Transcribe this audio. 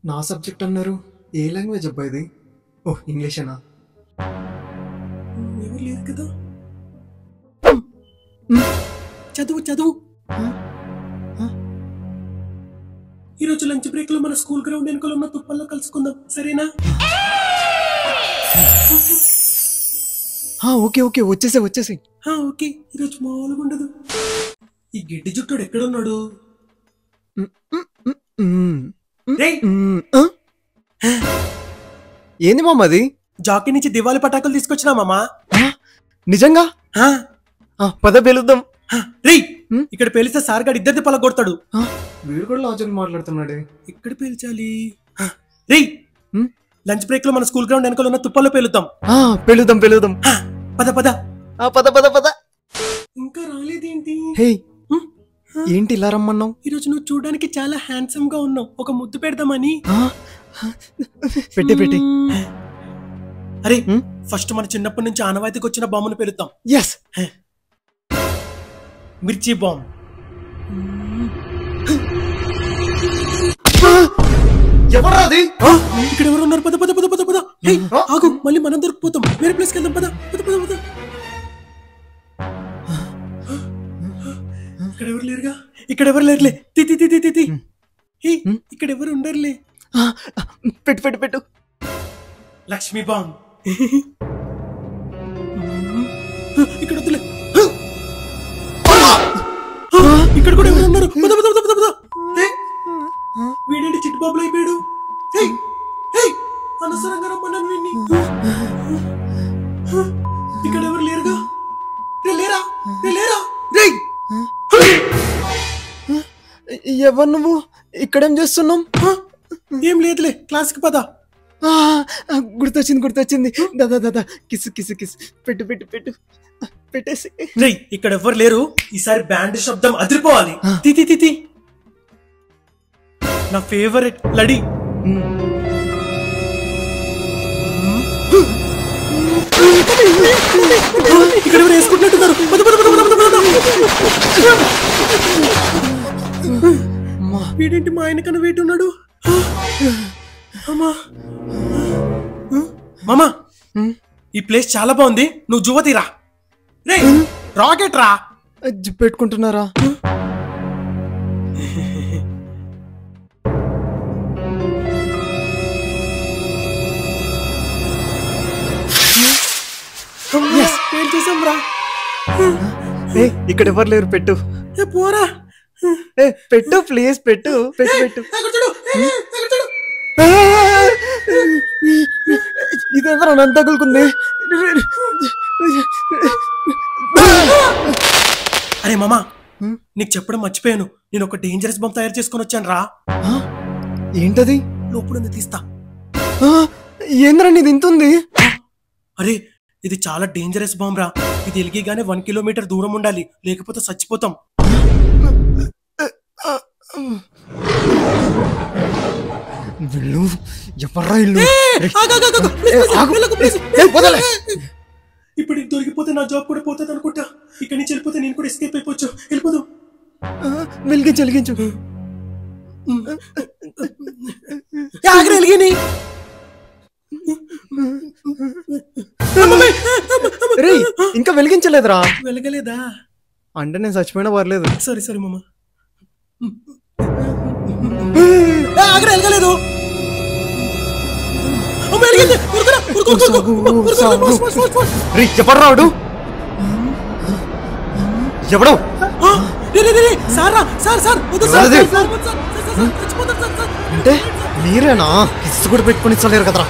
నా సబ్జెక్ట్ అన్నారు. ఏ లాంగ్వేజ్ అబ్బా ఇది? ఓహ్, ఇంగ్లీషేనా? ఎవరు లేరు కదా. చదువు చదువు. ఈరోజు లంచ్ బ్రేక్ లో మన స్కూల్ గ్రౌండ్ వెనుకలో ఉన్న తుప్పల్లో కలుసుకుందాం, సరేనా? ఓకే ఓకే, వచ్చేసి. ఓకే, ఈరోజు మామూలుగా ఉండదు. ఈ గిడ్డి జుట్టుడు ఎక్కడున్నాడు? ఏంది మామ అది? జాకీ నుంచి దివాళి పటాకులు తీసుకొచ్చినా మామా. నిజంగా? పద పేలుద్దాం. రేయ్, ఇక్కడ పేలిస్తే సార్ గారు ఇద్దరిది పలగొడతాడు. వీడు కూడా లాజిక్ మాట్లాడుతున్నాడే. ఇక్కడ పేల్చాలి. రేయ్, లంచ్ బ్రేక్ లో మన స్కూల్ గ్రౌండ్ వెనకాల ఉన్న తుప్పల్లో పేలుద్దాం. పేలుద్దాం. పద పద పద. ఇంకా రాలేదేంటి? ఏంటి ఇలా రమ్మన్నావు? ఈరోజు నువ్వు చూడడానికి చాలా హ్యాండ్సమ్ గా ఉన్నావు, ఒక ముద్దు పెడదామని. పెట్టి. అరే, ఫస్ట్ మన చిన్నప్పటి నుంచి ఆనవాయితీకి వచ్చిన బాంబును పేలుద్దాం. ఎస్, మిర్చి బాంబ్. ఎవరా అది? ఇక్కడ ఎవరు ఉన్నారు? పద పద పద పద పద. ఆగు, మళ్ళీ మనం దొరికిపోతాం. వేరే ప్లేస్కి వెళ్దాం. పద పద పద పద. ఇక్కడ ఎవరు లేరులే. ఇక్కడ ఎవరు ఉండరులే. పెట్టు. లక్ష్మీ బాంబ్. ఇక్కడ వద్దులే. ఇక్కడ కూడా ఎవరు ఉన్నారు? పద పద పద పద. వీడేంటి చిట్టు బాబులు అయిపోయాడు? అనవసరంగా రమ్మన్నాను వీడిని. ఇక్కడ ఎవరు లేరుగా. లేరా. ఎవరు నువ్వు? ఇక్కడేం చేస్తున్నాం? ఏం లేదులే, క్లాస్కి పద. గుర్తొచ్చింది. దాదా కిస్. పెట్టేసి. రేయ్, ఇక్కడ ఎవరు లేరు. ఈసారి బ్యాండ్ శబ్దం అదిరిపోవాలి. తి నా ఫేవరెట్ లడి. ఇక్కడ ఎవరు వేసుకుంటున్నారు? వీడేంటి మా ఆయన కన్నా వెయిట్ ఉన్నాడు? మామా, ఈ ప్లేస్ చాలా బాగుంది, నువ్వు జువతిరా. రే, రాకెట్ రా. పెట్టుకుంటున్నారా? ఇక్కడ ఎవరు లేరు. పెట్టు. పోరా. పెట్టు ప్లీజ్. పెట్టు. ఇదెవరా నన్ను తగులుకుంది? అరే మామా, నీకు చెప్పడం మర్చిపోయాను. నేను ఒక డేంజరస్ బాంబ్ తయారు చేసుకొని వచ్చాను రా. ఏంటది? లోపల తీస్తా. ఏంద్రా నీది ఇంతుంది? అరే, ఇది చాలా డేంజరస్ బాంబ్ రా. ఇది ఎలిగిగానే 1 కిలోమీటర్ దూరం ఉండాలి, లేకపోతే చచ్చిపోతాం. ఇప్పుడు దొరికిపోతే నా జాబ్ కూడా పోతుంది అనుకుంటా. ఇక్కడి నుంచి వెళ్ళిపోతే నేను కూడా ఎస్కేప్ అయిపోవచ్చు. వెళ్ళిపోదాం. వెలిగించు. ఇంకా వెలిగించలేదురా? వెలగలేదా అంటే నేను చచ్చిపోయినా పర్లేదు. సరే మామ. వెలగలేదు. ఎవడు? అంటే మీరేనా? కిస్ కూడా పెట్టుకుని ఇచ్చలేరు కదరా.